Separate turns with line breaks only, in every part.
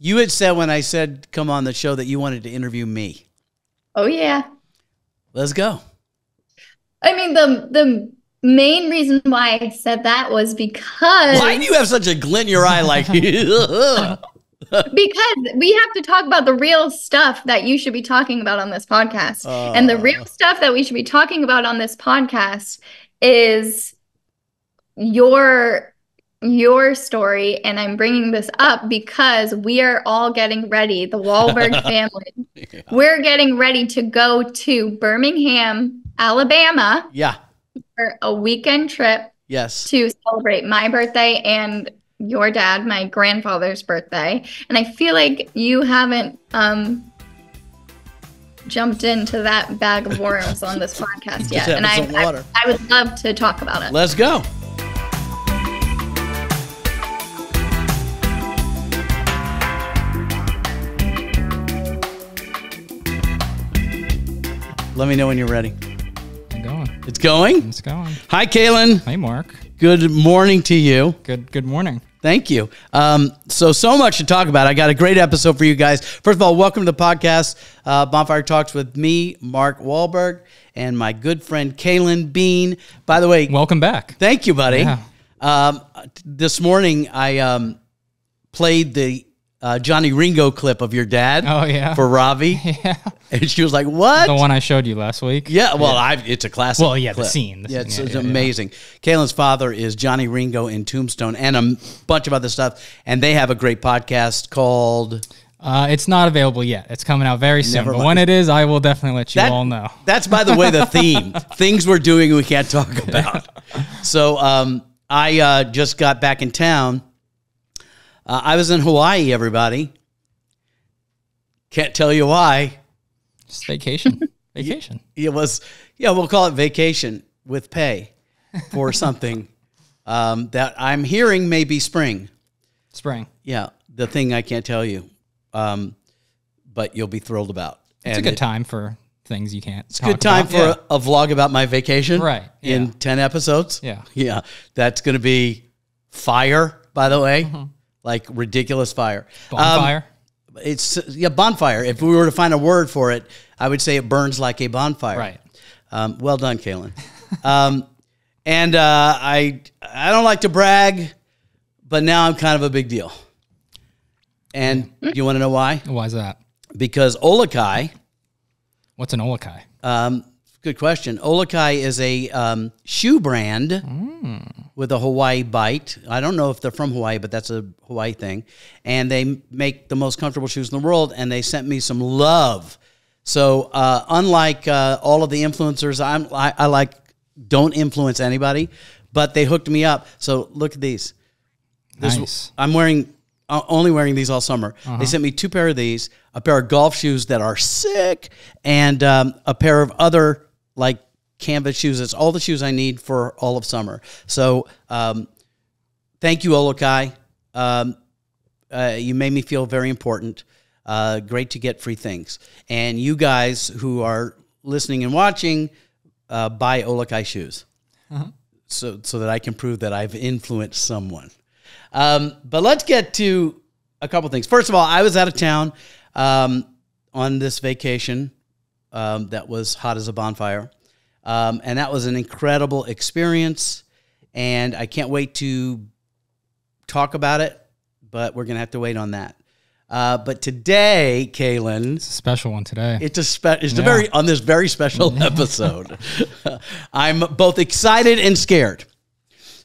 You had said when I said come on the show that you wanted to interview me.
Oh, yeah.
Let's go.
I mean, the main reason why I said that was because...
Why do you have such a glint in your eye like...
Because we have to talk about the real stuff that you should be talking about on this podcast. And the real stuff that we should be talking about on this podcast is your story. And I'm bringing this up because we are all getting ready, the Walberg family. Yeah. We're getting ready to go to Birmingham, Alabama.
Yeah.
For a weekend trip.
Yes.
To celebrate my birthday and your dad, my grandfather's birthday. And I feel like you haven't jumped into that bag of worms on this podcast yet. And I would love to talk about it.
Let's go. Let me know when you're ready.
I'm going.
It's going?
It's going.
Hi, Kaylin.
Hey, Mark.
Good morning to you.
Good morning.
Thank you. So much to talk about. I got a great episode for you guys. First of all, welcome to the podcast, Bonfire Talks with me, Mark Walberg, and my good friend, Kaylin Bean. By the way.
Welcome back.
Thank you, buddy. Yeah. This morning, I played the Johnny Ringo clip of your dad.
Oh, yeah.
For Ravi.
Yeah.
And she was like, what?
The one I showed you last week.
Yeah, well, it's a classic.
Well, yeah,
clip.
the scene.
It's amazing. Yeah. Kaylin's father is Johnny Ringo in Tombstone and a bunch of other stuff. And they have a great podcast called...
it's not available yet. It's coming out very soon. But when it is, I will definitely let you all know.
That's, by the way, the theme. Things we're doing we can't talk about. So I just got back in town. I was in Hawaii, everybody. Can't tell you why.
Just vacation. Vacation.
It was, we'll call it vacation with pay for something that I'm hearing may be spring.
Spring.
Yeah, the thing I can't tell you, but you'll be thrilled about.
It's a good time for things you can't
It's a good time for a vlog about my vacation.
Right. Yeah.
In 10 episodes.
Yeah.
Yeah. That's going to be fire, by the way. Mm-hmm. Like ridiculous fire.
Bonfire?
It's bonfire. If we were to find a word for it, I would say it burns like a bonfire.
Right.
Well done, Kaylin. And I don't like to brag, but now I'm kind of a big deal. And do you want to know why?
Why is that?
Because Olokai.
What's an Olokai?
Good question. Olokai is a shoe brand with a Hawaii bite. I don't know if they're from Hawaii, but that's a Hawaii thing. And they make the most comfortable shoes in the world, and they sent me some love. So unlike all of the influencers, I like don't influence anybody, but they hooked me up. So look at these.
Nice.
I'm only wearing these all summer. They sent me 2 pair of these, a pair of golf shoes that are sick, and a pair of other like canvas shoes. It's all the shoes I need for all of summer. So thank you, Olokai. You made me feel very important. Great to get free things. And you guys who are listening and watching, buy Olokai shoes so that I can prove that I've influenced someone. But let's get to a couple things. First of all, I was out of town on this vacation that was hot as a bonfire. And that was an incredible experience. And I can't wait to talk about it, but we're going to have to wait on that. But today, Kaylin,
it's a special one today.
On this very special episode. I'm both excited and scared.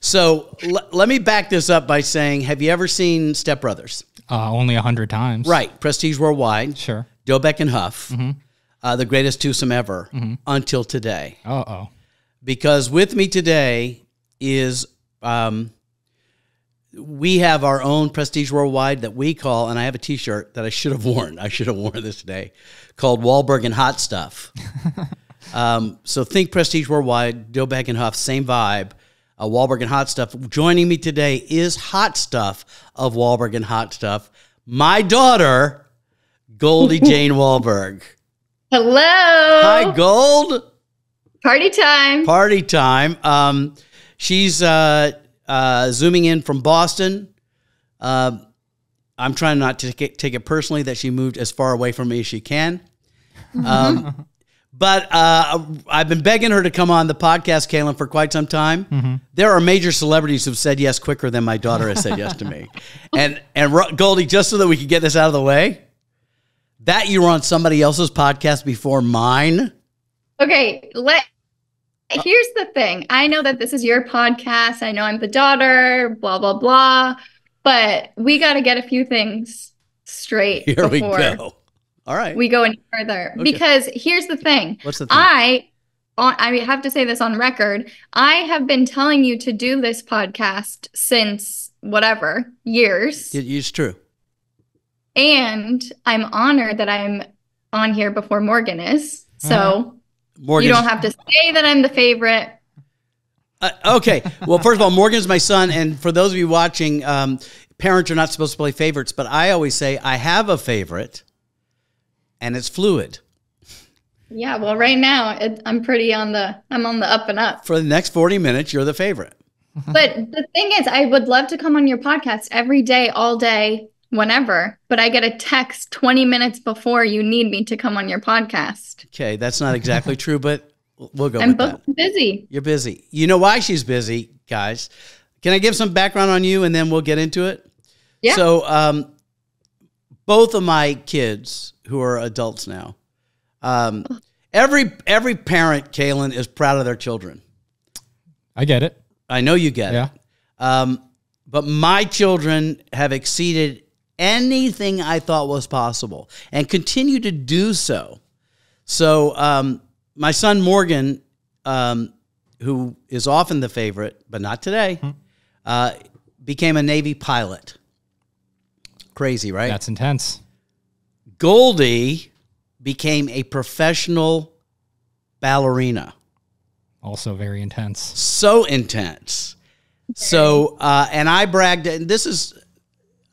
So let me back this up by saying, have you ever seen Step Brothers?
Only 100 times.
Right. Prestige Worldwide.
Sure.
Dobek and Huff. The greatest twosome ever until today.
Uh-oh.
Because with me today is we have our own Prestige Worldwide that we call, and I have a T-shirt that I should have worn. I should have worn this today, called Walberg and Hot Stuff. So think Prestige Worldwide, Dobek and Huff, same vibe. Walberg and Hot Stuff. Joining me today is Hot Stuff of Walberg and Hot Stuff. My daughter, Goldie Jane Walberg.
Hello.
Hi, Gold.
Party time.
Party time. She's zooming in from Boston. I'm trying not to take it personally that she moved as far away from me as she can. But I've been begging her to come on the podcast, Kaylin, for quite some time. There are major celebrities who've said yes quicker than my daughter has said yes to me. And Goldie, just so that we could get this out of the way, that you were on somebody else's podcast before mine.
Okay, here's the thing. I know that this is your podcast. I know I'm the daughter, blah, blah, blah. But we got to get a few things straight
Here we go. All right.
We go any further. Okay. Because here's the thing.
What's the thing?
I have to say this on record. I have been telling you to do this podcast since whatever, years.
It's true.
And I'm honored that I'm on here before Morgan is. So you don't have to say that I'm the favorite.
Okay. Well, first of all, Morgan's my son. And for those of you watching, parents are not supposed to play favorites. But I always say I have a favorite. And it's fluid.
Yeah, well, right now I'm on the up and up.
For the next 40 minutes, you're the favorite.
But the thing is, I would love to come on your podcast every day, all day, whenever. But I get a text 20 minutes before you need me to come on your podcast.
Okay, that's not exactly true, but we'll go
I'm
with that.
busy.
You're busy. You know why she's busy, guys? Can I give some background on you, and then we'll get into it?
Yeah.
So, both of my kids, who are adults now, every parent, Kaylin, is proud of their children.
I get it.
I know you get it. But my children have exceeded anything I thought was possible and continue to do so. So my son Morgan, who is often the favorite, but not today, became a Navy pilot. Crazy, right?
That's intense.
Goldie became a professional ballerina.
Also very intense.
So intense. So, and I bragged, and this is,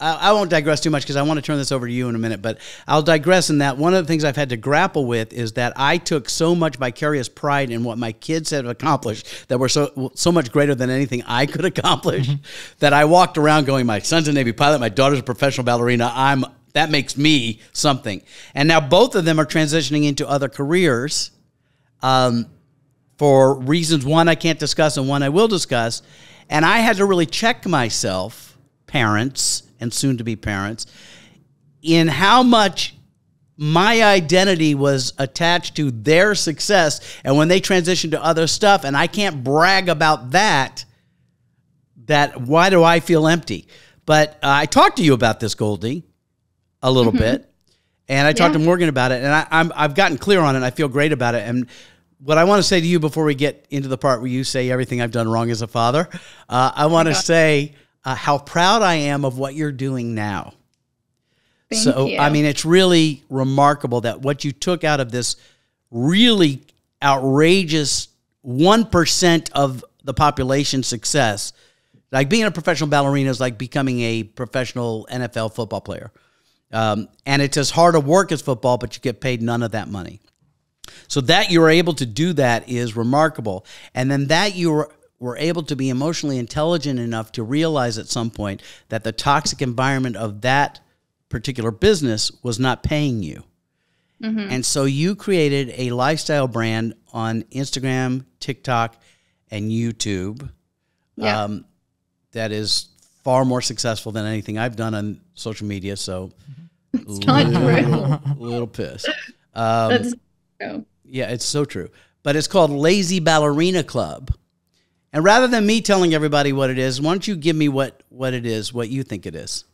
I won't digress too much because I want to turn this over to you in a minute, but I'll digress in that one of the things I've had to grapple with is that I took so much vicarious pride in what my kids have accomplished that were so much greater than anything I could accomplish that I walked around going, my son's a Navy pilot, my daughter's a professional ballerina, that makes me something. And now both of them are transitioning into other careers for reasons, one I can't discuss and one I will discuss. And I had to really check myself, parents and soon-to-be parents, in how much my identity was attached to their success. And when they transition to other stuff, and I can't brag about that why do I feel empty? But I talked to you about this, Goldie, a little bit. And I talked to Morgan about it. And I've gotten clear on it. And I feel great about it. And what I want to say to you before we get into the part where you say everything I've done wrong as a father, I want to say how proud I am of what you're doing now.
Thank you.
I mean, it's really remarkable that what you took out of this really outrageous 1% of the population success, like being a professional ballerina is like becoming a professional NFL football player. And it's as hard a work as football, but you get paid none of that money. So that you were able to do that is remarkable. And then that you were able to be emotionally intelligent enough to realize at some point that the toxic environment of that particular business was not paying you. And so you created a lifestyle brand on Instagram, TikTok, and YouTube that is far more successful than anything I've done on social media. So
it's not true.
Little pissed.
That's true.
Yeah, it's so true. But it's called Lazy Ballerina Club. And rather than me telling everybody what it is, why don't you give me what it is, what you think it is?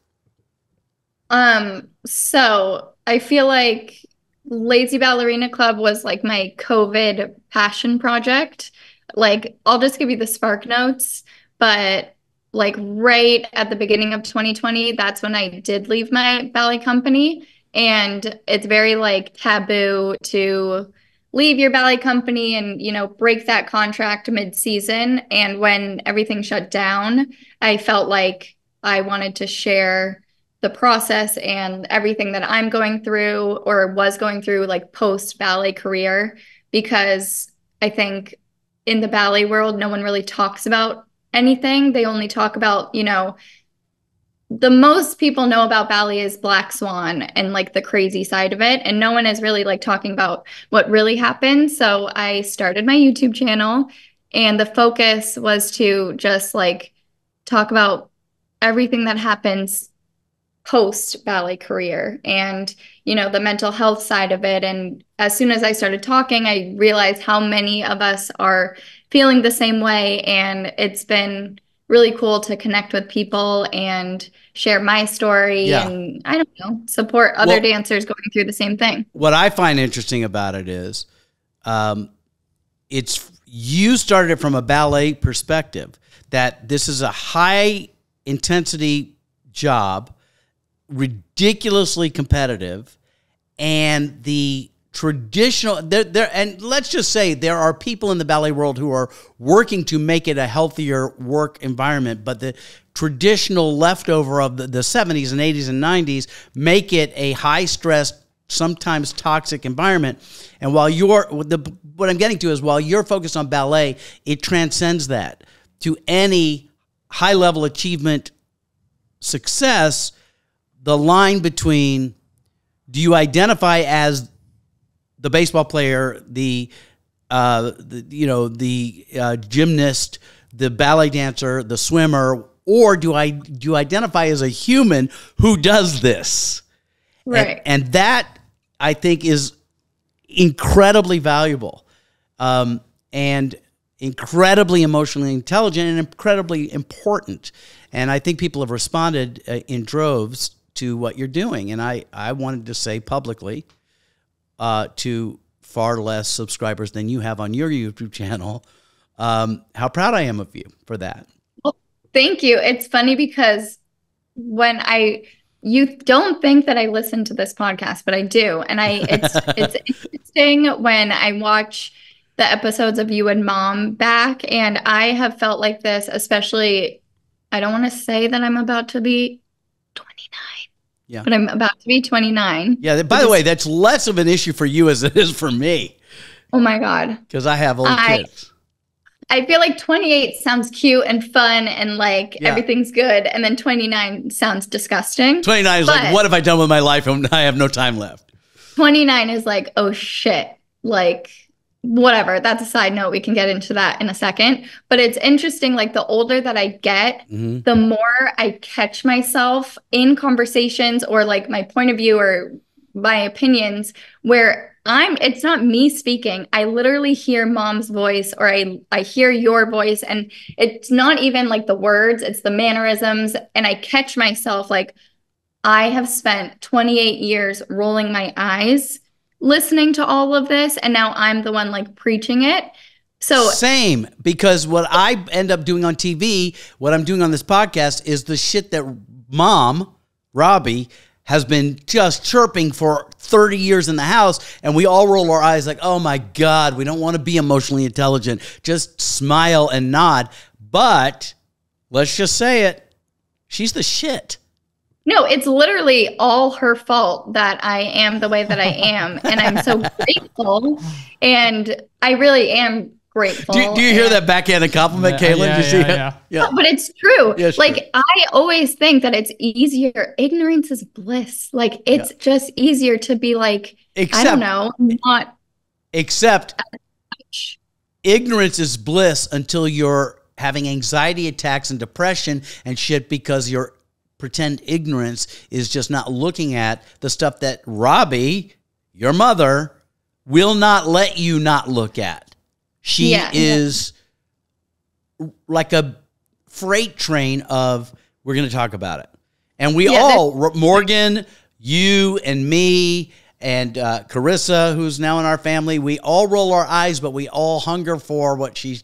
So I feel like Lazy Ballerina Club was like my COVID passion project. Like, I'll just give you the spark notes, but like right at the beginning of 2020, that's when I did leave my ballet company. And it's very like taboo to leave your ballet company and, you know, break that contract mid-season. And when everything shut down, I felt like I wanted to share the process and everything that I'm going through or was going through like post-ballet career, because I think in the ballet world, no one really talks about anything. They only talk about, you know, the most people know about ballet is Black Swan and like the crazy side of it. And no one is really like talking about what really happened. So I started my YouTube channel, and the focus was to just like talk about everything that happens post ballet career and, you know, the mental health side of it. And as soon as I started talking, I realized how many of us are feeling the same way. And it's been really cool to connect with people and share my story and, I don't know, support other dancers going through the same thing.
What I find interesting about it is you started it from a ballet perspective, that this is a high intensity job, ridiculously competitive, and the traditional there and let's just say there are people in the ballet world who are working to make it a healthier work environment, but the traditional leftover of the 70s and 80s and 90s make it a high stress, sometimes toxic environment. And while what I'm getting to is, while you're focused on ballet, it transcends that to any high level achievement success. The line between, do you identify as the baseball player, the gymnast, the ballet dancer, the swimmer, or do you identify as a human who does this?
Right.
And that, I think, is incredibly valuable, and incredibly emotionally intelligent and incredibly important. And I think people have responded in droves to what you're doing. And I wanted to say publicly to far less subscribers than you have on your YouTube channel, how proud I am of you for that.
Well, thank you. It's funny because you don't think that I listen to this podcast, but I do. And it's interesting when I watch the episodes of you and Mom back, and I have felt like this, especially, I don't want to say that I'm about to be 29.
Yeah.
But I'm about to be 29.
Yeah. By the way, that's less of an issue for you as it is for me.
Oh my God.
Because I have old kids.
I feel like 28 sounds cute and fun and like everything's good. And then 29 sounds disgusting.
29 is like, what have I done with my life? I have no time left. 29
is like, oh shit. Like, whatever. That's a side note. We can get into that in a second. But it's interesting, like the older that I get, the more I catch myself in conversations or like my point of view or my opinions where it's not me speaking. I literally hear Mom's voice, or I hear your voice, and it's not even like the words, it's the mannerisms. And I catch myself like, I have spent 28 years rolling my eyes listening to all of this, and now I'm the one like preaching it. So
same, because what I end up doing on TV, what I'm doing on this podcast, is the shit that Mom, Robbie, has been just chirping for 30 years in the house, and we all roll our eyes like, oh my God, we don't want to be emotionally intelligent. Just smile and nod. But let's just say it, she's the shit.
No, it's literally all her fault that I am the way that I am. And I'm so grateful. And I really am grateful.
Do you hear that backhanded compliment, Caitlin?
Yeah. But it's true.
Yeah, it's
like,
true.
I always think that it's easier. Ignorance is bliss. Like, it's just easier to be like, I don't know,
Except ignorance is bliss until you're having anxiety attacks and depression and shit because you're pretend ignorance is just not looking at the stuff that Robbie, your mother, will not let you not look at. She is like a freight train of, we're going to talk about it. And we all, Morgan, you and me and Carissa, who's now in our family, we all roll our eyes, but we all hunger for what she's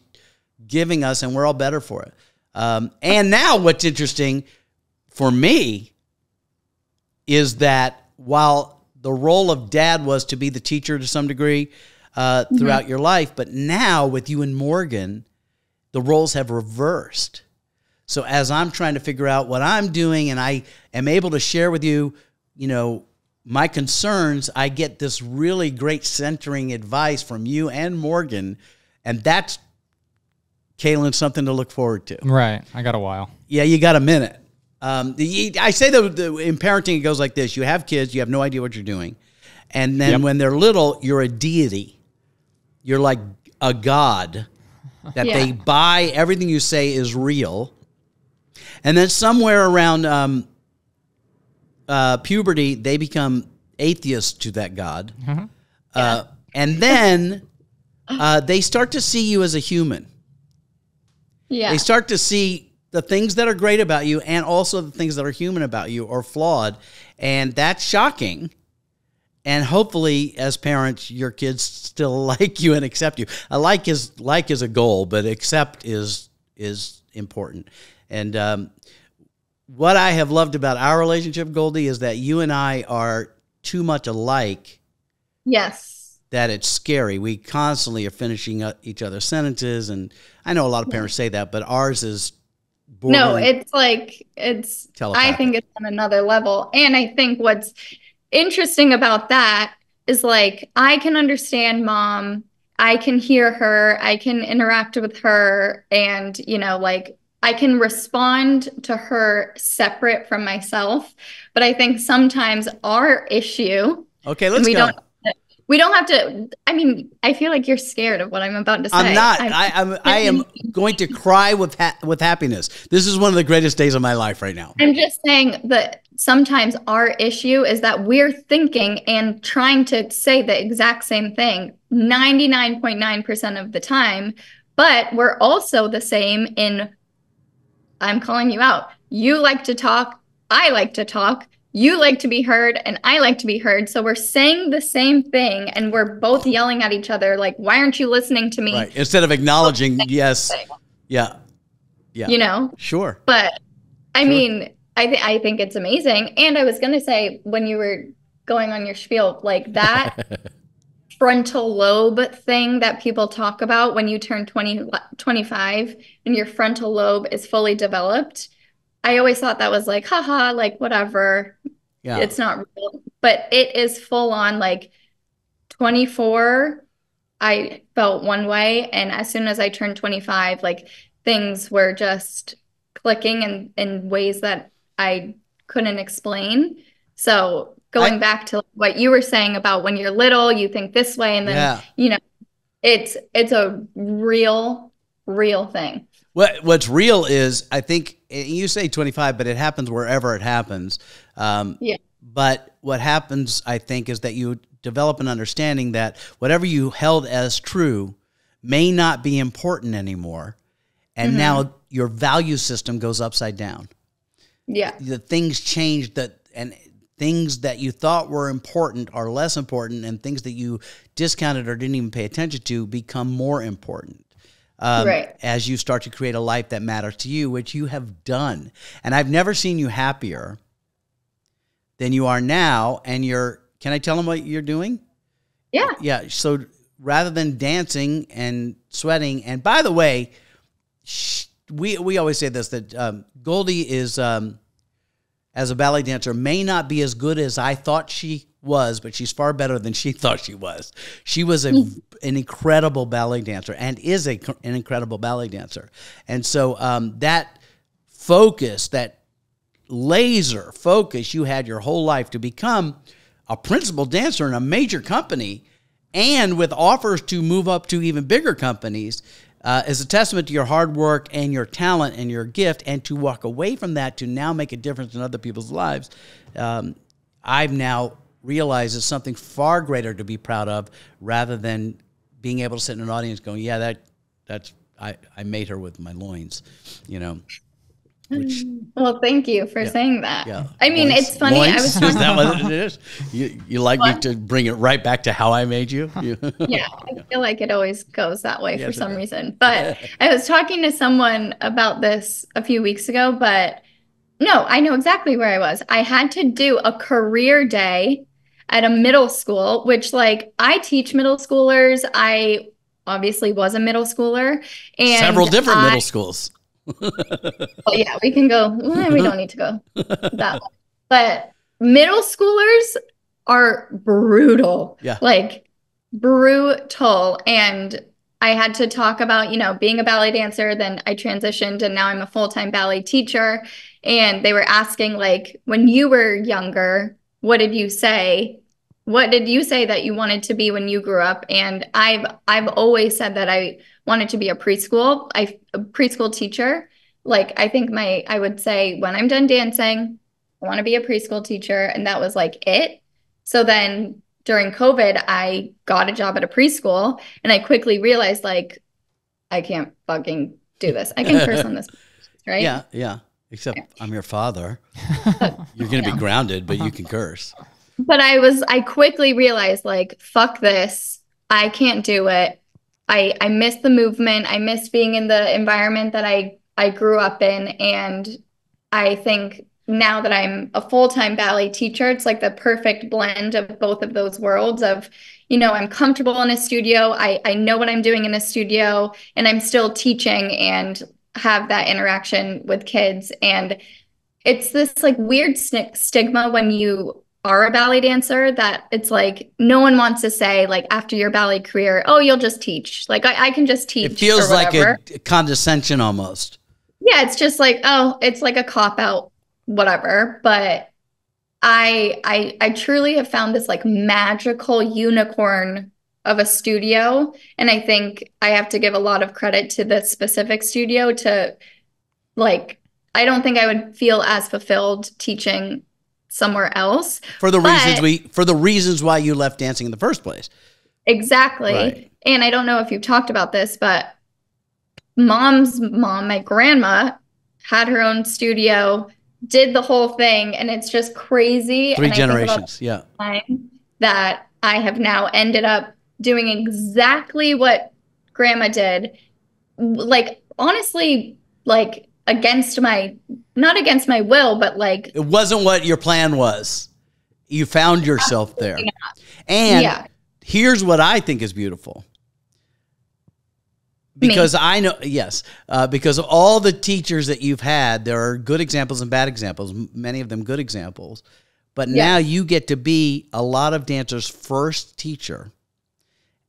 giving us, and we're all better for it. And now what's interesting for me is that while the role of dad was to be the teacher to some degree throughout your life, but now with you and Morgan, the roles have reversed. So as I'm trying to figure out what I'm doing and I am able to share with you, you know, my concerns, I get this really great centering advice from you and Morgan, and that's, Caitlin, something to look forward to.
Right. I got a while.
Yeah, you got a minute. I say that in parenting, it goes like this. You have kids, you have no idea what you're doing. And then when they're little, you're a deity. You're like a god that they buy. Everything you say is real. And then somewhere around puberty, they become atheists to that god. And then they start to see you as a human. Yeah. They start to see the things that are great about you and also the things that are human about you or flawed. And that's shocking. And hopefully, as parents, your kids still like you and accept you. Like is a goal, but accept is important. And what I have loved about our relationship, Goldie, is that you and I are too much alike. Yes. That it's scary. We constantly are finishing each other's sentences, and I know a lot of parents say that, but ours is
no. It's like it's. Telepathic. I think it's on another level, and I think what's interesting about that is like I can understand mom, I can hear her, I can interact with her, and like I can respond to her separate from myself. But I think sometimes our issue.
Okay, let's go.
We don't have to. I mean, I feel like you're scared of what I'm about to say.
I'm not. I am going to cry with happiness. This is one of the greatest days of my life right now.
I'm just saying that sometimes our issue is that we're thinking and trying to say the exact same thing 99.9% of the time, but we're also the same in, I'm calling you out. You like to talk. I like to talk. You like to be heard and I like to be heard. So we're saying the same thing and we're both yelling at each other like, why aren't you listening to me?
Right. Instead of acknowledging, yes. Yeah. Yeah. Sure.
But I mean, I think it's amazing. And I was going to say, when you were going on your spiel, like that frontal lobe thing that people talk about when you turn 25 and your frontal lobe is fully developed. I always thought that was like, haha, like whatever. Yeah. It's not real. But it is full on like 24. I felt one way. And as soon as I turned 25, like things were just clicking in ways that I couldn't explain. So going back to what you were saying about when you're little, you think this way. And then, it's a real thing.
What's real is, I think you say 25, but it happens wherever it happens. But what happens, I think, is that you develop an understanding that whatever you held as true may not be important anymore. And now your value system goes upside down. Yeah. The things change and things that you thought were important are less important, and things that you discounted or didn't even pay attention to become more important. As you start to create a life that matters to you, which you have done. And I've never seen you happier than you are now. And can I tell them what you're doing? Yeah. Yeah. So rather than dancing and sweating, and by the way, we always say this, that Goldie is, as a ballet dancer, may not be as good as I thought she was, but she's far better than she thought she was. She was an incredible ballet dancer and is an incredible ballet dancer. And so that focus, that laser focus you had your whole life to become a principal dancer in a major company and with offers to move up to even bigger companies is a testament to your hard work and your talent and your gift. And to walk away from that to now make a difference in other people's lives, I've now realized is something far greater to be proud of, rather than being able to sit in an audience going, yeah, I made her with my loins,
Well, thank you for saying that. Yeah. I mean, it's funny.
Loins? I was talking. Is that what it is? You like me to bring it right back to how I made you?
Yeah, I feel like it always goes that way for some reason. But I was talking to someone about this a few weeks ago, but no, I know exactly where I was. I had to do a career day at a middle school, which like I teach middle schoolers. I obviously was a middle schooler. And
several different middle schools.
Well, yeah, we can go. We don't need to go that way. But middle schoolers are brutal. Yeah. Like brutal. And I had to talk about, being a ballet dancer. Then I transitioned and now I'm a full-time ballet teacher. and they were asking, like, when you were younger, what did you say? What did you say that you wanted to be when you grew up? And I've always said that I wanted to be a preschool teacher. Like, I think I would say when I'm done dancing, I want to be a preschool teacher. And that was like it. So then during COVID, I got a job at a preschool, and I quickly realized, like, I can't fucking do this. I can curse on this, right?
Yeah, yeah. Except I'm your father. You're going to be grounded, but you can curse.
But I quickly realized, like, fuck this. I can't do it. I miss the movement. I miss being in the environment that I grew up in. And I think now that I'm a full-time ballet teacher, it's like the perfect blend of both of those worlds of, I'm comfortable in a studio. I know what I'm doing in a studio, and I'm still teaching and have that interaction with kids. And it's this like weird stigma when you are a ballet dancer that it's like no one wants to say, like, after your ballet career, oh, you'll just teach. Like, I can just teach.
It feels like a condescension almost.
Yeah, it's just like, oh, it's like a cop-out, whatever. But I truly have found this like magical unicorn of a studio. And I think I have to give a lot of credit to the specific studio to, like, I don't think I would feel as fulfilled teaching somewhere else.
For the reasons why you left dancing in the first place.
Exactly. Right. And I don't know if you've talked about this, but mom's mom, my grandma, had her own studio, did the whole thing, and it's just crazy.
3 generations, yeah.
That I have now ended up doing exactly what grandma did. Like, honestly, like, not against my will, but like,
it wasn't what your plan was. You found yourself there. And here's what I think is beautiful. Because I know, because of all the teachers that you've had, there are good examples and bad examples, many of them good examples. But now you get to be a lot of dancers' first teacher,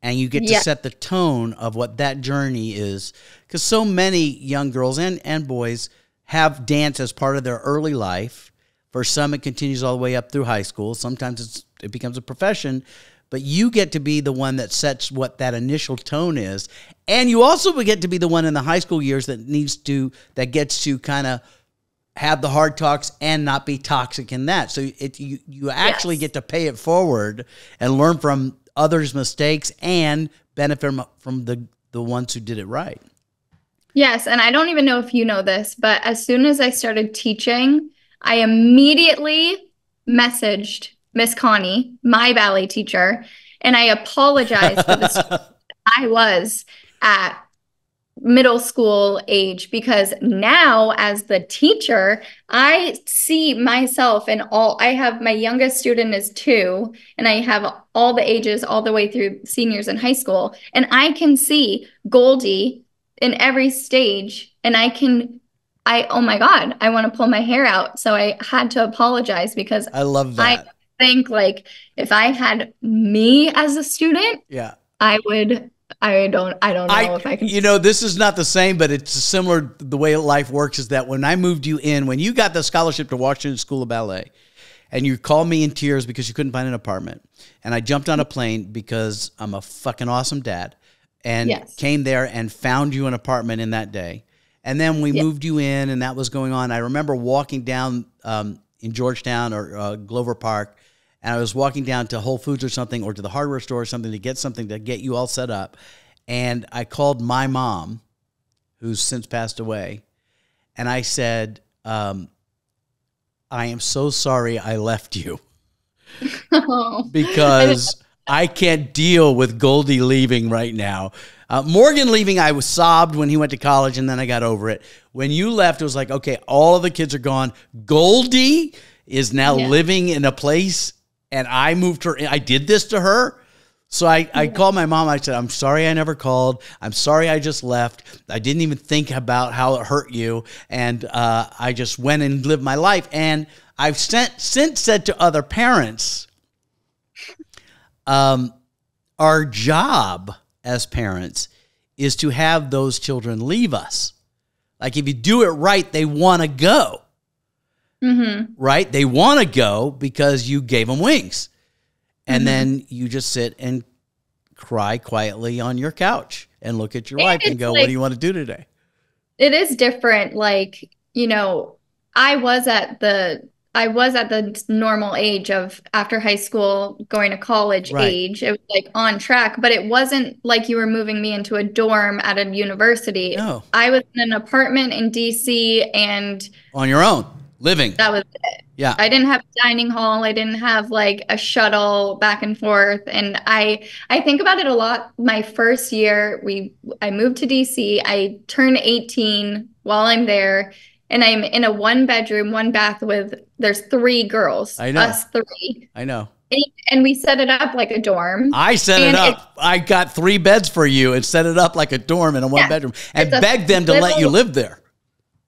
and you get to set the tone of what that journey is. Because so many young girls and boys have dance as part of their early life. For some, it continues all the way up through high school. Sometimes it becomes a profession. But you get to be the one that sets what that initial tone is. And you also get to be the one in the high school years that gets to kind of have the hard talks and not be toxic in that. So you actually get to pay it forward and learn from others' mistakes and benefit from the ones who did it right.
Yes, and I don't even know if you know this, but as soon as I started teaching, I immediately messaged Miss Connie, my ballet teacher, and I apologized for the student I was at middle school age, because now as the teacher, I see myself in I have my youngest student is 2, and I have all the ages all the way through seniors in high school, and I can see Goldie in every stage, and oh my God, I want to pull my hair out. So I had to apologize because
I love that.
I think, like, if I had me as a student, I don't know if I can.
This is not the same, but it's similar. The way life works is that when I moved you in, when you got the scholarship to Washington School of Ballet, and you called me in tears because you couldn't find an apartment, and I jumped on a plane because I'm a fucking awesome dad, and came there and found you an apartment in that day. And then we moved you in, and that was going on. I remember walking down in Georgetown or Glover Park, and I was walking down to Whole Foods or something, or to the hardware store or something to get you all set up. And I called my mom, who's since passed away, and I said, I am so sorry I left you. Because I can't deal with Goldie leaving right now. Morgan leaving, I was sobbed when he went to college, and then I got over it. When you left, it was like, okay, all of the kids are gone. Goldie is now living in a place, and I moved her in. I did this to her. So I called my mom. I said, I'm sorry I never called. I'm sorry I just left. I didn't even think about how it hurt you. And I just went and lived my life. And I've since said to other parents, our job as parents is to have those children leave us. Like, if you do it right, they want to go. right? They want to go because you gave them wings. And then you just sit and cry quietly on your couch and look at your wife and go, what do you want to do today?
It is different. Like, I was at the normal age of after high school, going to college age. It was like on track, but it wasn't like you were moving me into a dorm at a university.
No.
I was in an apartment in DC and
on your own, living.
That was it.
Yeah.
I didn't have a dining hall. I didn't have like a shuttle back and forth. And I think about it a lot. My first year, I moved to DC. I turned 18 while I'm there. And I'm in a 1-bedroom, 1-bath there's 3 girls.
I know.
Us 3.
I know.
And we set it up like a dorm.
I set it up. I got 3 beds for you and set it up like a dorm in a 1-bedroom and begged them to let you live there.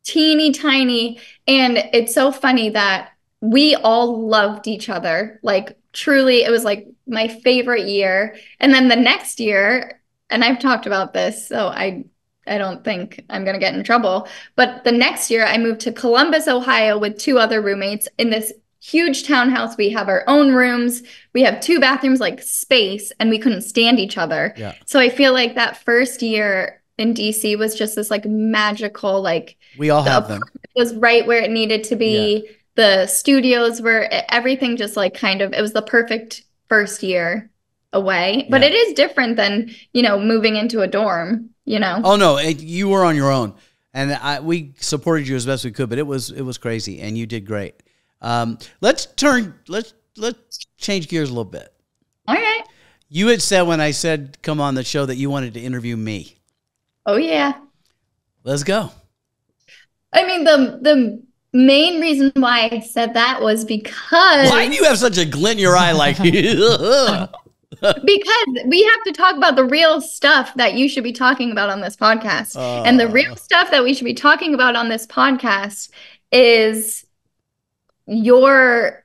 Teeny tiny. And it's so funny that we all loved each other. Like truly, it was like my favorite year. And then the next year, and I've talked about this, so I don't think I'm going to get in trouble. But the next year I moved to Columbus, Ohio with 2 other roommates in this huge townhouse. We have our own rooms. We have 2 bathrooms, like space, and we couldn't stand each other.
Yeah.
So I feel like that first year in DC was just this like magical, like
we all have them.
It was right where it needed to be. Yeah. The studios were everything just like it was the perfect first year away. But it is different than, moving into a dorm.
Oh no, you were on your own, and we supported you as best we could, but it was crazy, and you did great. Let's change gears a little bit.
All right.
You had said when I said come on the show that you wanted to interview me.
Oh yeah. Let's go. I mean, the main reason why I said that was because
why do you have such a glint in your eye like
because we have to talk about the real stuff that you should be talking about on this podcast. And the real stuff that we should be talking about on this podcast is your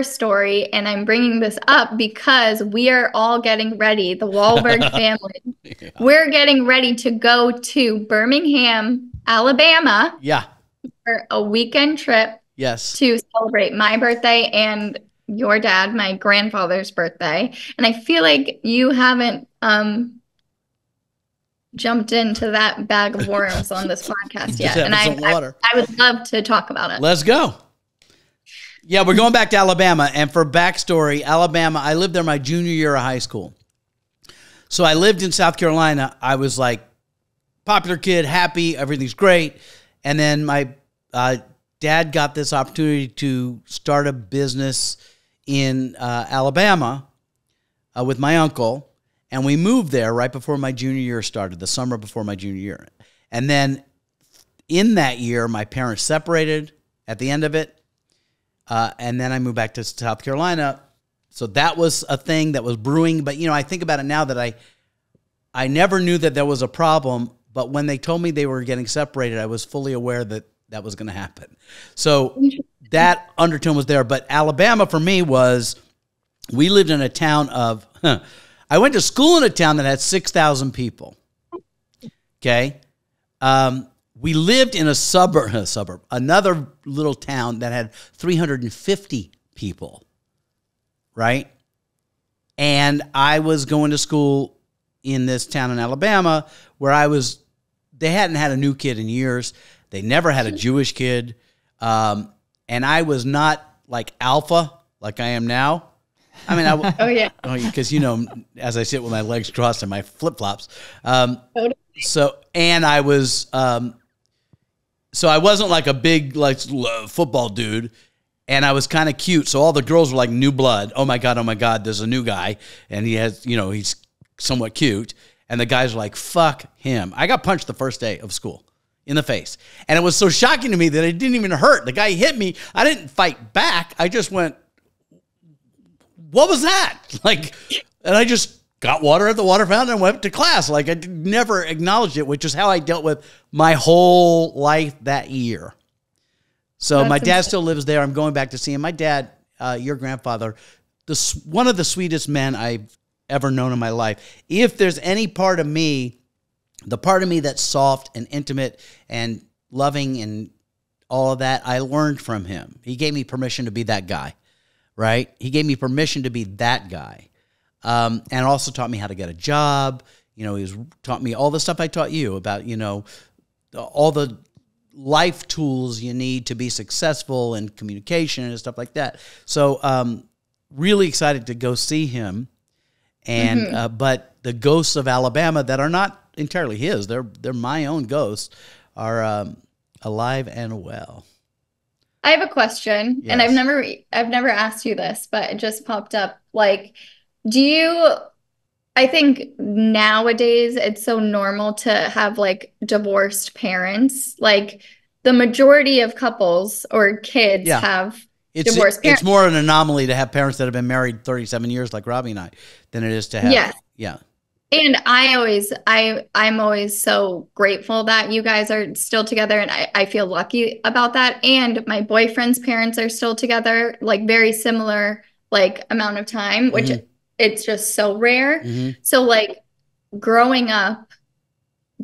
story. And I'm bringing this up because we are all getting ready, the Walberg family. Yeah. We're getting ready to go to Birmingham, Alabama.
Yeah.
For a weekend trip.
Yes.
To celebrate my birthday and your dad, my grandfather's birthday. And I feel like you haven't jumped into that bag of worms on this podcast yet. And I would love to talk about it.
Let's go. Yeah, we're going back to Alabama. And for backstory, Alabama, I lived there my junior year of high school. So I lived in South Carolina. I was like popular kid, happy, everything's great. And then my dad got this opportunity to start a business in Alabama with my uncle, and we moved there right before my junior year started, the summer before my junior year. And then in that year, my parents separated at the end of it, and then I moved back to South Carolina. So that was a thing that was brewing. But, I think about it now that I never knew that there was a problem. But when they told me they were getting separated, I was fully aware that that was going to happen. So that undertone was there. But Alabama for me was, we lived in a town of, I went to school in a town that had 6,000 people. Okay. We lived in another little town that had 350 people. Right. And I was going to school in this town in Alabama where they hadn't had a new kid in years. They never had a Jewish kid. And I was not like alpha like I am now. I mean,
oh yeah.
Because, as I sit with my legs crossed and my flip-flops. So I was, so I wasn't like a big football dude. And I was kind of cute. So all the girls were like new blood. Oh my God, there's a new guy. And he has, he's somewhat cute. And the guys were like, fuck him. I got punched the first day of school in the face. And it was so shocking to me that it didn't even hurt. The guy hit me. I didn't fight back. I just went, what was that? And I just got water at the water fountain and went to class. I never acknowledged it, which is how I dealt with my whole life that year. So my dad still lives there. I'm going back to see him. My dad, your grandfather, one of the sweetest men I've ever known in my life. If there's any part of me, the part of me that's soft and intimate and loving and all of that, I learned from him. He gave me permission to be that guy, right? He gave me permission to be that guy. And also taught me how to get a job. He taught me all the stuff I taught you about, all the life tools you need to be successful in communication and stuff like that. So really excited to go see him. And but the ghosts of Alabama that are not entirely his, they're my own ghosts, are alive and well.
I have a question,
Yes.
and I've never asked you this, but it just popped up. Like, I think nowadays it's so normal to have like divorced parents. Like the majority of couples or kids have divorced parents.
It's more an anomaly to have parents that have been married 37 years like Robbie and I than it is to have. Yeah.
And I'm always so grateful that you guys are still together, and I feel lucky about that. And my boyfriend's parents are still together, like very similar like amount of time, which it's just so rare. So like growing up,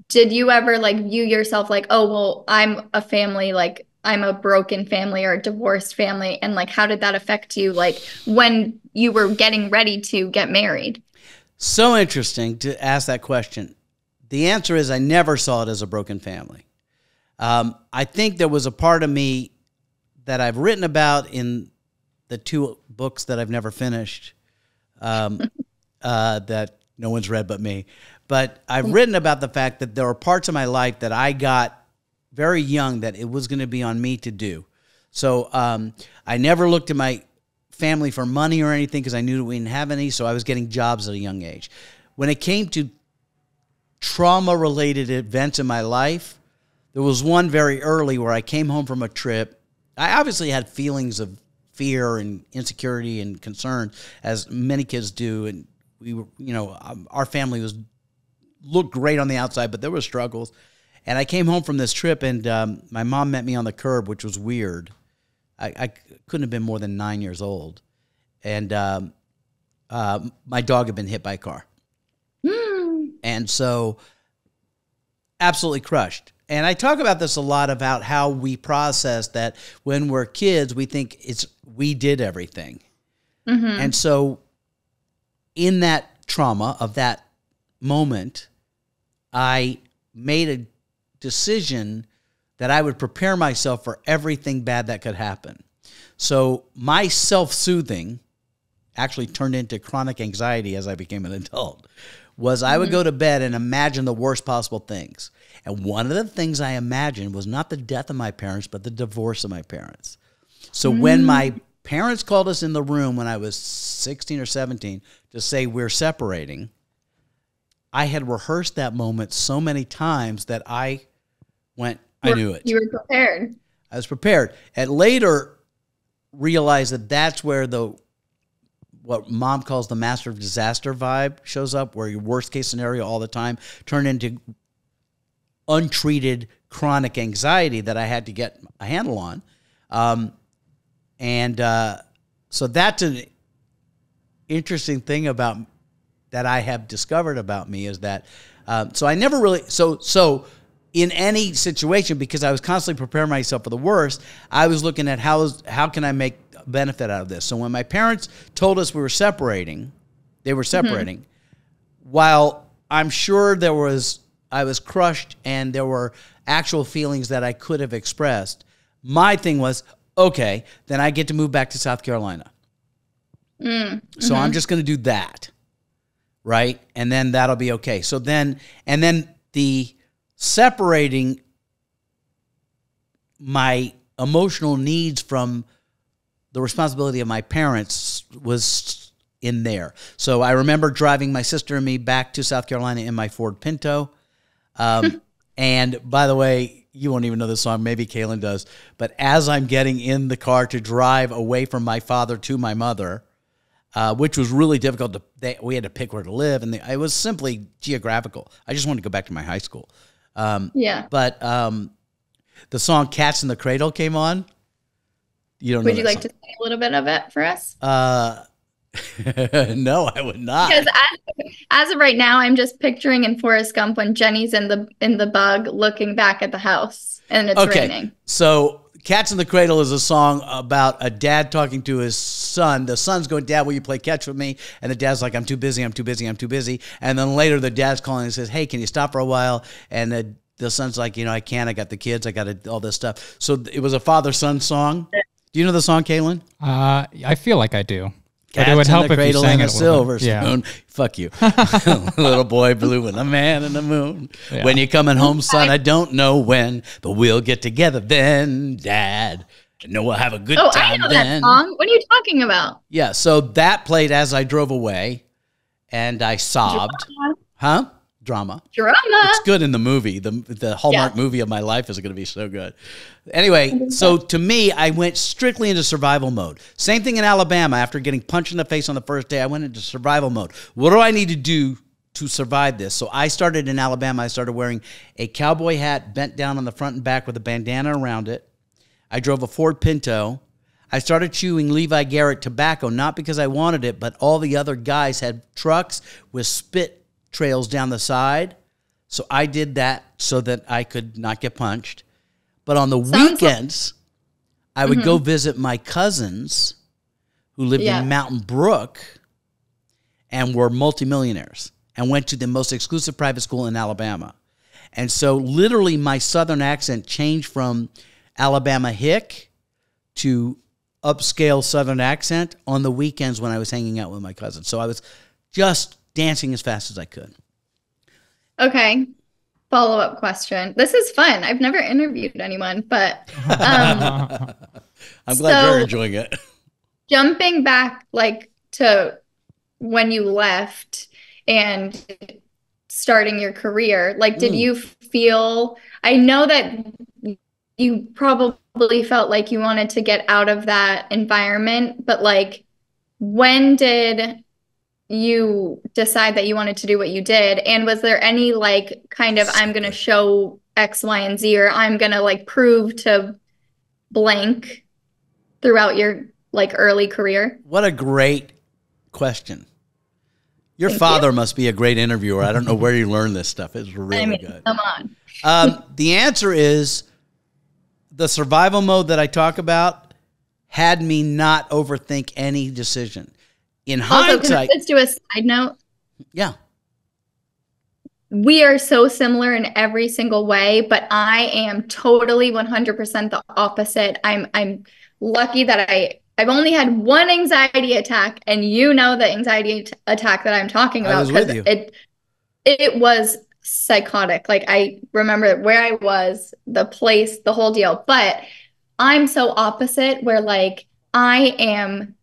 did you ever like view yourself like, oh, well, I'm a family, like I'm a broken family or a divorced family? And like, how did that affect you? Like when you were getting ready to get married?
So interesting to ask that question. The answer is I never saw it as a broken family. I think there was a part of me that I've written about in the 2 books that I've never finished, that no one's read but me. But I've written about the fact that there are parts of my life that I got very young that it was going to be on me to do. So I never looked at my family for money or anything because I knew that we didn't have any, so I was getting jobs at a young age. When it came to trauma-related events in my life, there was one very early where I came home from a trip. I obviously had feelings of fear and insecurity and concern, as many kids do, and we were, our family looked great on the outside, but there were struggles. And I came home from this trip, and my mom met me on the curb, which was weird. I couldn't have been more than 9 years old. And my dog had been hit by a car. And so absolutely crushed. And I talk about this a lot about how we process that when we're kids, we think we did everything. And so in that trauma of that moment, I made a decision that I would prepare myself for everything bad that could happen. So my self-soothing actually turned into chronic anxiety as I became an adult, was I would go to bed and imagine the worst possible things. And one of the things I imagined was not the death of my parents, but the divorce of my parents. So when my parents called us in the room when I was 16 or 17 to say we're separating, I had rehearsed that moment so many times that I went, I knew it.
You were prepared.
I was prepared. And later realized that that's where what mom calls the master of disaster vibe shows up, where your worst case scenario all the time turned into untreated chronic anxiety that I had to get a handle on. So that's an interesting thing about that I have discovered about me, is that so I never really so in any situation, because I was constantly preparing myself for the worst, I was looking at how can I make benefit out of this. So when my parents told us they were separating, while I'm sure I was crushed and there were actual feelings that I could have expressed, my thing was, okay, then I get to move back to South Carolina. So I'm just going to do that, right? And then that'll be okay. So then the separating my emotional needs from the responsibility of my parents was in there. So I remember driving my sister and me back to South Carolina in my Ford Pinto. And by the way, you won't even know this song, maybe Kaylin does, but as I'm getting in the car to drive away from my father to my mother, which was really difficult, we had to pick where to live, and it was simply geographical. I just wanted to go back to my high school. But the song Cats in the Cradle came on. You don't know.
Would you like to sing a little bit of it for us?
No, I would not.
Because as of right now, I'm just picturing in Forrest Gump when Jenny's in the bug looking back at the house and it's raining.
So Cats in the Cradle is a song about a dad talking to his son. The son's going, Dad, will you play catch with me? And the dad's like, I'm too busy, I'm too busy, I'm too busy. And then later the dad's calling and says, hey, can you stop for a while? And the son's like, I can't. I got the kids. I got all this stuff. So it was a father-son song. Do you know the song, Kaylin?
I feel like I do.
Cats
but it would help
in the
if you
Cradle
sang
and
it
a silver spoon.
Yeah.
Fuck you. Little boy blue and a man in the moon. Yeah. When you're coming home, son, I don't know when, but we'll get together then, Dad. No, we'll have a good time then.
I know that song. What are you talking about?
Yeah, so that played as I drove away, and I sobbed. Drama. Drama. It's good in the movie. The Hallmark movie of my life is going to be so good. Anyway, so to me, I went strictly into survival mode. Same thing in Alabama. After getting punched in the face on the first day, I went into survival mode. What do I need to do to survive this? So I started in Alabama. I started wearing a cowboy hat bent down on the front and back with a bandana around it. I drove a Ford Pinto. I started chewing Levi Garrett tobacco, not because I wanted it, but all the other guys had trucks with spit trails down the side. So I did that so that I could not get punched. But on the weekends, I would go visit my cousins who lived in Mountain Brook and were multimillionaires and went to the most exclusive private school in Alabama. And so literally my Southern accent changed from Alabama hick to upscale Southern accent on the weekends when I was hanging out with my cousins. So I was just dancing as fast as I could.
Okay. Follow-up question. This is fun. I've never interviewed anyone, but
I'm glad you're enjoying it.
Jumping back to when you left and starting your career, did you feel, I know that you probably felt like you wanted to get out of that environment, but when did you decide that you wanted to do what you did? And was there any I'm going to show X, Y, and Z, or I'm going to prove to blank throughout your early career?
What a great question. Your father must be a great interviewer. I don't know where you learned this stuff. It's really good.
Come on.
The answer is the survival mode that I talk about had me not overthink any decision. In hindsight,
can I just do a side note?
Yeah.
We are so similar in every single way, but I am totally 100% the opposite. I'm lucky that I've only had one anxiety attack, and the anxiety attack that I'm talking about.
I was with you.
It was psychotic. I remember where I was, the place, the whole deal. But I'm so opposite where I am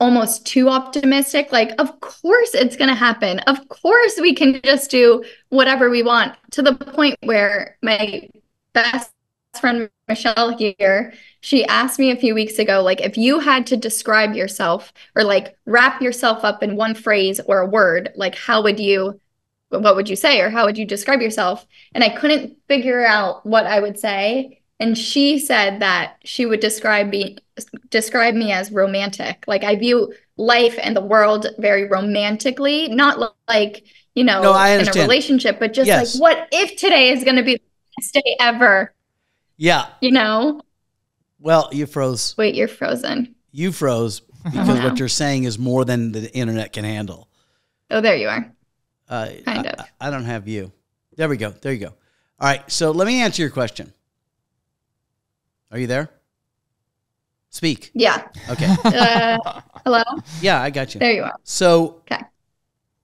almost too optimistic. Of course it's going to happen. Of course we can just do whatever we want, to the point where my best friend Michelle here, she asked me a few weeks ago, if you had to describe yourself or wrap yourself up in one phrase or a word, what would you say, or how would you describe yourself? And I couldn't figure out what I would say. And she said that she would describe me as romantic. I view life and the world very romantically, not
I understand.
in a relationship, but just what if today is going to be the best day ever?
Yeah. Well, you froze.
Wait, you're frozen.
You froze because what you're saying is more than the internet can handle.
Oh, there you are.
Kind of. I don't have you. There we go. There you go. All right. So let me answer your question. Are you there? Speak.
Yeah.
Okay.
Hello?
Yeah, I got you.
There you are.
So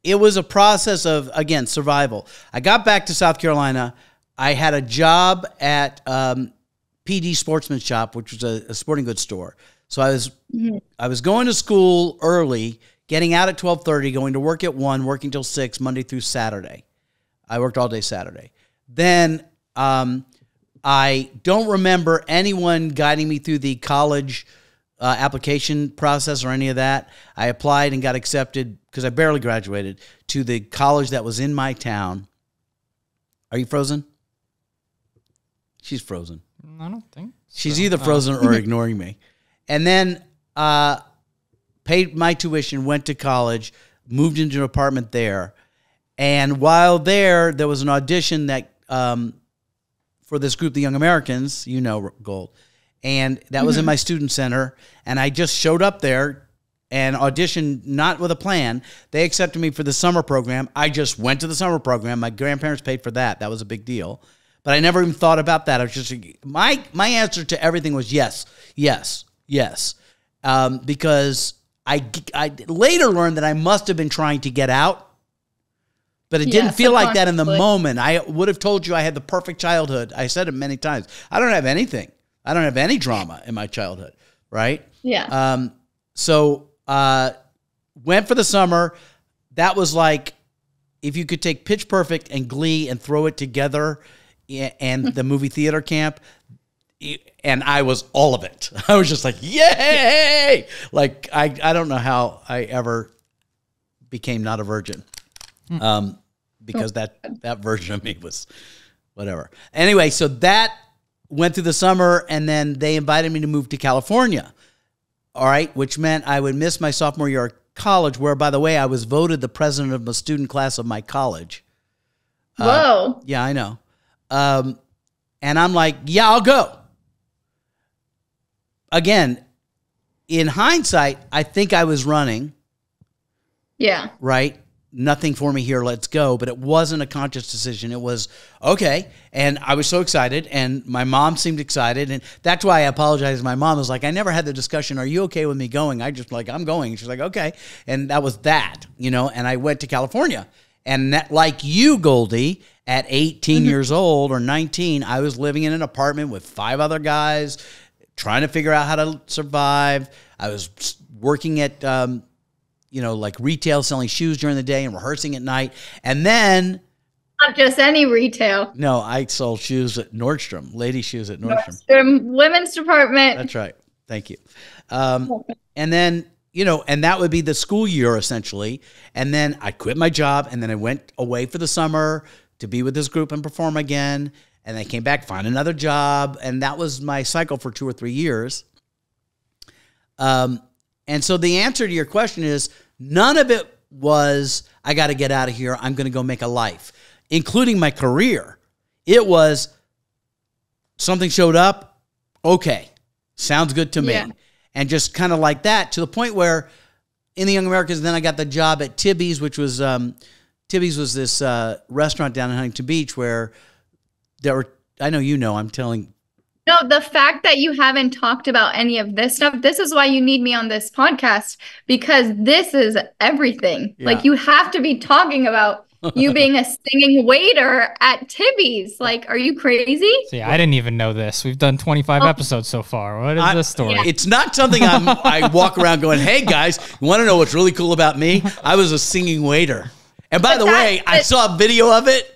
it was a process of, again, survival. I got back to South Carolina. I had a job at PD Sportsman Shop, which was a sporting goods store. So I was going to school early, getting out at 12:30, going to work at 1, working till 6, Monday through Saturday. I worked all day Saturday. Then I don't remember anyone guiding me through the college application process or any of that. I applied and got accepted, because I barely graduated, to the college that was in my town. Are you frozen? She's frozen.
I don't think so.
She's either frozen or ignoring me. And then paid my tuition, went to college, moved into an apartment there. And while there was an audition that for this group, the Young Americans, Gold. and that was in my student center, and I just showed up there and auditioned not with a plan. They accepted me for the summer program. I just went to the summer program. My grandparents paid for that. That was a big deal. But I never even thought about that. I was just my answer to everything was yes, yes, yes. Because I later learned that I must have been trying to get out, but it didn't feel like that in the moment. I would have told you I had the perfect childhood. I said it many times. I don't have anything. I don't have any drama in my childhood, right?
Yeah.
So went for the summer. That was like if you could take Pitch Perfect and Glee and throw it together and the movie theater camp, and I was all of it. I was just like, yay! Like, I don't know how I ever became not a virgin, because that version of me was whatever. Anyway, so that went through the summer, and then they invited me to move to California, all right, which meant I would miss my sophomore year of college, where, by the way, I was voted the president of the student class of my college.
Whoa.
Yeah, I know. And I'm like, yeah, I'll go. Again, in hindsight, I think I was running.
Yeah.
Right? Nothing for me here, let's go. But it wasn't a conscious decision. It was, okay. And I was so excited, and my mom seemed excited. And that's why I apologized. My mom was like, I never had the discussion, are you okay with me going? I just like, I'm going. She's like, okay. And that was that, and I went to California. And that, like you, Goldie, at 18 years old or 19, I was living in an apartment with 5 other guys, trying to figure out how to survive. I was working at, like retail, selling shoes during the day and rehearsing at night. And then...
Not just any retail.
No, I sold shoes at Nordstrom, lady shoes at Nordstrom.
Women's department.
That's right. Thank you. And then... and that would be the school year essentially. And then I quit my job, and then I went away for the summer to be with this group and perform again. And I came back, find another job. And that was my cycle for 2 or 3 years. And so the answer to your question is none of it was, I got to get out of here. I'm going to go make a life, including my career. It was something showed up. Okay. Sounds good to me.
Yeah.
And just kind of like that, to the point where in the Young Americans, then I got the job at Tibby's, which was, Tibby's was this restaurant down in Huntington Beach where there were, I'm telling.
No, the fact that you haven't talked about any of this stuff, this is why you need me on this podcast, because this is everything. Yeah. Like, you have to be talking about you being a singing waiter at Tibby's. Like, are you crazy?
See, I didn't even know this. We've done 25 episodes so far. What is this story?
Yeah.
It's not something I walk around going, hey, guys, you want to know what's really cool about me? I was a singing waiter. And by the way, I saw a video of it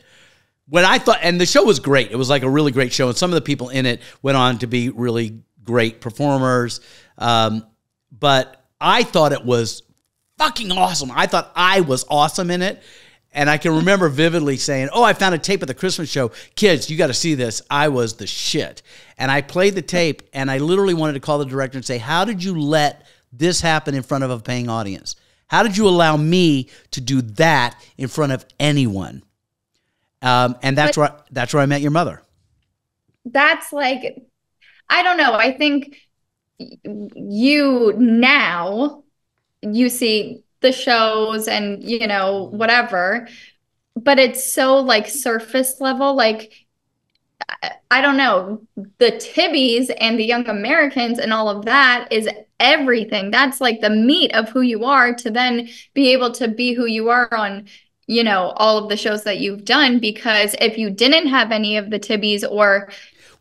when I thought, and the show was great. It was like a really great show. And some of the people in it went on to be really great performers. But I thought it was fucking awesome. I thought I was awesome in it. And I can remember vividly saying, I found a tape of the Christmas show. Kids, you got to see this. I was the shit. And I played the tape, and I literally wanted to call the director and say, how did you let this happen in front of a paying audience? How did you allow me to do that in front of anyone? And that's where I met your mother.
That's like, I don't know. I think you see the shows and, whatever, but it's so like surface level. Like, I don't know, the Tibbies and the Young Americans and all of that is everything. That's like the meat of who you are, to then be able to be who you are on, all of the shows that you've done. Because if you didn't have any of the Tibbies or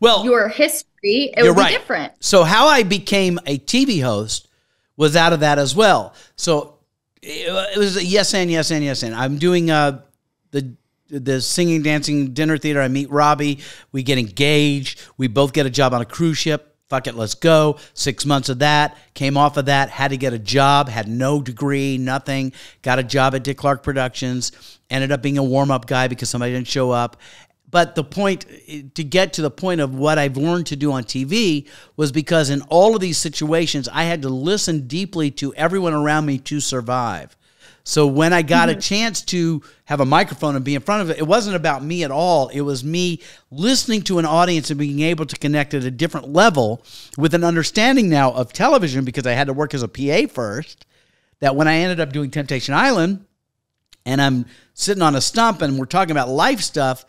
your history, it would be different. So
how I became a TV host was out of that as well. So it was a yes and yes and yes and. I'm doing the singing, dancing, dinner theater. I meet Robbie. We get engaged. We both get a job on a cruise ship. Fuck it, let's go. 6 months of that. Came off of that. Had to get a job. Had no degree, nothing. Got a job at Dick Clark Productions. Ended up being a warm-up guy because somebody didn't show up. But the point, to get to the point of what I've learned to do on TV, was because in all of these situations, I had to listen deeply to everyone around me to survive. So when I got a chance to have a microphone and be in front of it, it wasn't about me at all. It was me listening to an audience and being able to connect at a different level with an understanding now of television, because I had to work as a PA first, that when I ended up doing Temptation Island and I'm sitting on a stump and we're talking about life stuff,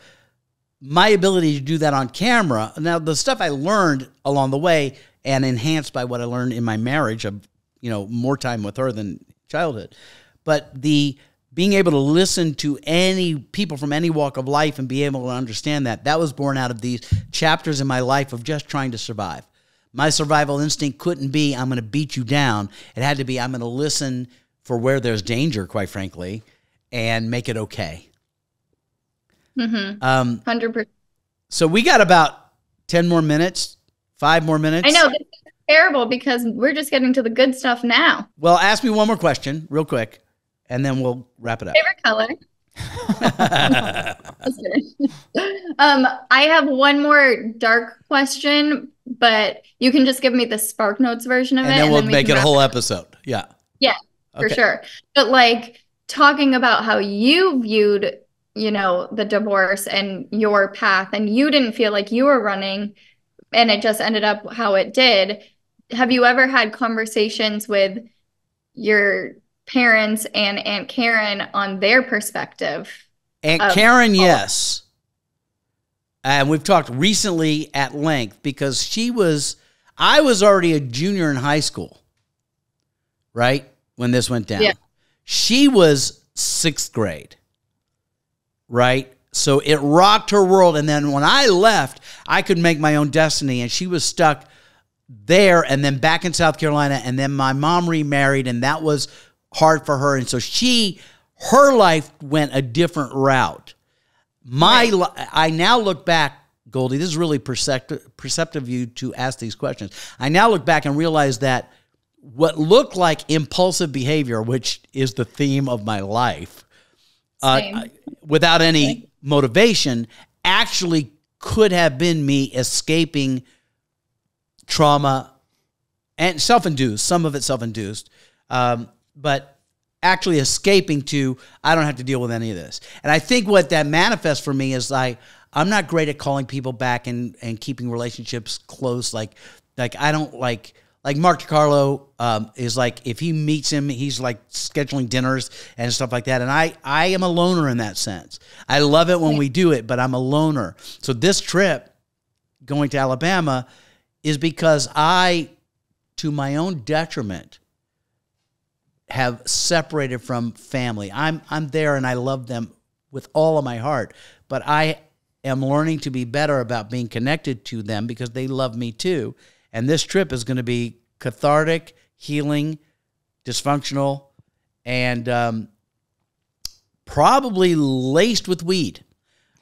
my ability to do that on camera. Now, the stuff I learned along the way and enhanced by what I learned in my marriage of, more time with her than childhood. But the being able to listen to any people from any walk of life and be able to understand that was born out of these chapters in my life of just trying to survive. My survival instinct couldn't be, I'm going to beat you down. It had to be, I'm going to listen for where there's danger, quite frankly, and make it okay.
100%.
So we got about 10 more minutes, 5 more minutes.
I know, this is terrible because we're just getting to the good stuff now.
Well, ask me one more question real quick, and then we'll wrap it up.
Favorite color? Just kidding. I have one more dark question, but you can just give me the Spark Notes version of it.
And then we'll make it a whole episode. Yeah.
Yeah, for sure. But like talking about how you viewed, the divorce and your path, and you didn't feel like you were running and it just ended up how it did. Have you ever had conversations with your parents and Aunt Karen on their perspective?
Aunt Karen, yes. And we've talked recently at length because I was already a junior in high school, right? When this went down. Yeah. She was 6th grade, right? So it rocked her world. And then when I left, I could make my own destiny. And she was stuck there and then back in South Carolina. And then my mom remarried, and that was hard for her. And so her life went a different route. I now look back, Goldie, this is really perceptive of you to ask these questions. I now look back and realize that what looked like impulsive behavior, which is the theme of my life, without any motivation, actually could have been me escaping trauma and self-induced, some of it self-induced, but actually escaping to, I don't have to deal with any of this. And I think what that manifests for me is I'm not great at calling people back and keeping relationships close. Like I don't like Mark DiCarlo is like, if he meets him, he's like scheduling dinners and stuff like that. And I am a loner in that sense. I love it when we do it, but I'm a loner. So this trip going to Alabama is because I, to my own detriment, have separated from family. I'm there and I love them with all of my heart, but I am learning to be better about being connected to them because they love me too. And this trip is going to be cathartic, healing, dysfunctional, and probably laced with weed.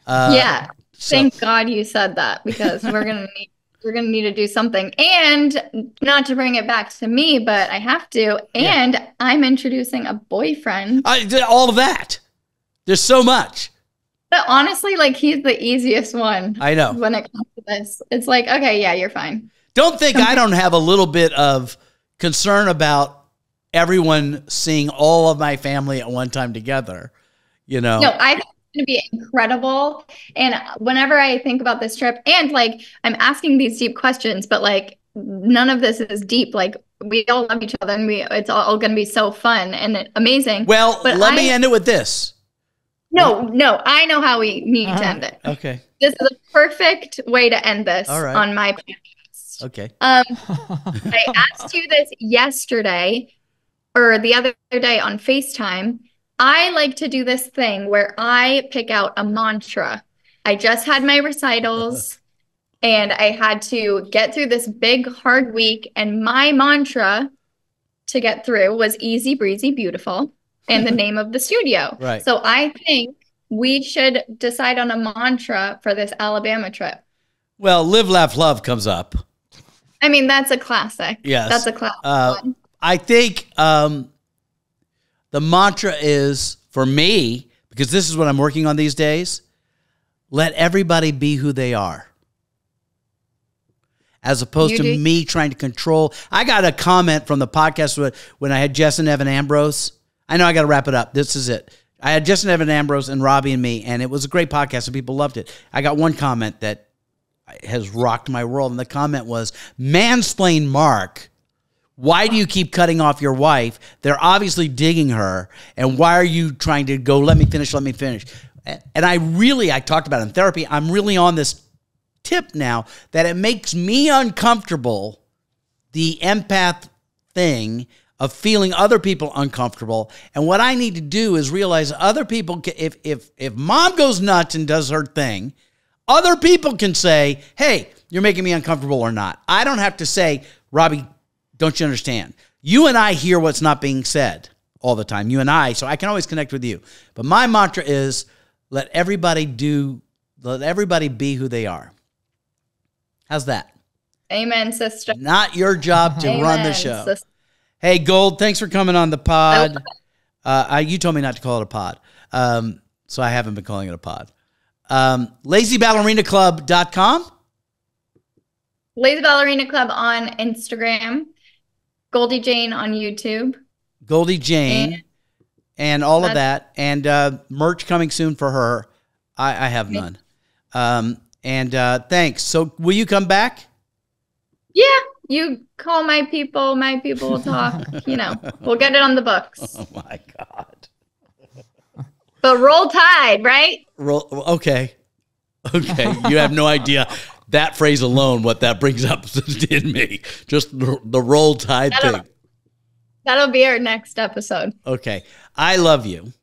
Thank God you said that, because we're gonna need to do something. And not to bring it back to me, but I have to. And I'm introducing a boyfriend.
All of that. There's so much.
But honestly, like, he's the easiest one.
I know.
When it comes to this, it's like, okay, yeah, you're fine.
Don't think I don't have a little bit of concern about everyone seeing all of my family at one time together, No,
I think it's going to be incredible. And whenever I think about this trip, and like, I'm asking these deep questions, but like, none of this is deep. Like, we all love each other, and it's all going to be so fun and amazing.
Well, but let me end it with this.
No, I know how we need to end it.
Okay.
This is a perfect way to end this on my podcast.
Okay.
I asked you this yesterday or the other day on FaceTime. I like to do this thing where I pick out a mantra. I just had my recitals and I had to get through this big, hard week. And my mantra to get through was easy, breezy, beautiful, and the name of the studio.
Right.
So I think we should decide on a mantra for this Alabama trip.
Well, live, laugh, love comes up.
I mean, that's a classic.
Yes.
That's a classic one.
I think the mantra is, for me, because this is what I'm working on these days, let everybody be who they are. As opposed to me trying to control. I got a comment from the podcast when I had Jess and Evan Ambrose. I know I got to wrap it up. This is it. I had Justin Evan Ambrose and Robbie and me, and it was a great podcast, and people loved it. I got one comment that has rocked my world, and the comment was, mansplain Mark. Why do you keep cutting off your wife? They're obviously digging her, and why are you trying to go, let me finish. And I talked about it in therapy, I'm really on this tip now that it makes me uncomfortable, the empath thing of feeling other people uncomfortable. And what I need to do is realize other people, if mom goes nuts and does her thing, other people can say, hey, you're making me uncomfortable or not. I don't have to say, Robbie, don't you understand? You and I hear what's not being said all the time, you and I, so I can always connect with you. But my mantra is let everybody be who they are. How's that?
Amen, sister.
Not your job to
Amen,
run the show.
sister.
Hey, Gold, thanks for coming on the pod. You told me not to call it a pod, so I haven't been calling it a pod. LazyBallerinaClub.com.
Lazy Ballerina Club on Instagram. Goldie Jane on YouTube.
Goldie Jane and all of that. And merch coming soon for her. I have none. Thanks. So will you come back?
Yeah. You call my people will talk. We'll get it on the books.
Oh, my God.
But roll tide, right?
Okay. You have no idea that phrase alone, what that brings up in me. Just the roll tide thing.
That'll be our next episode.
Okay. I love you.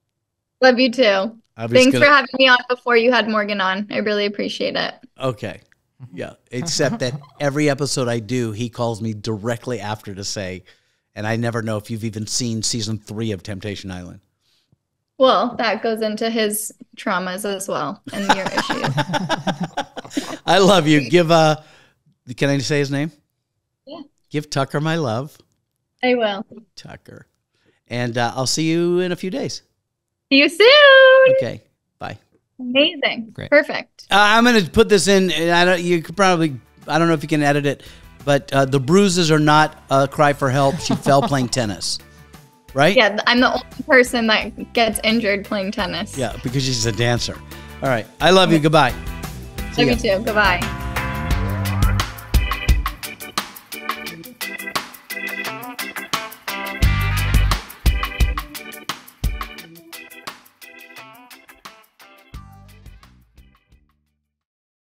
Love you too. Thanks for having me on before you had Morgan on. I really appreciate it.
Okay. Yeah. Except that every episode I do, he calls me directly after to say, and I never know if you've even seen season 3 of Temptation Island.
Well, that goes into his traumas as well and your issues.
I love you. Can I say his name?
Yeah.
Give Tucker my love.
I will.
Tucker. And I'll see you in a few days.
See you soon.
Okay. Bye.
Amazing.
Great.
Perfect.
I'm going to put this in. I don't know if you can edit it, but the bruises are not a cry for help. She fell playing tennis. Right?
Yeah, I'm the only person that gets injured playing tennis.
Yeah, because she's a dancer. All right. I love you. Goodbye.
Love you too. Goodbye.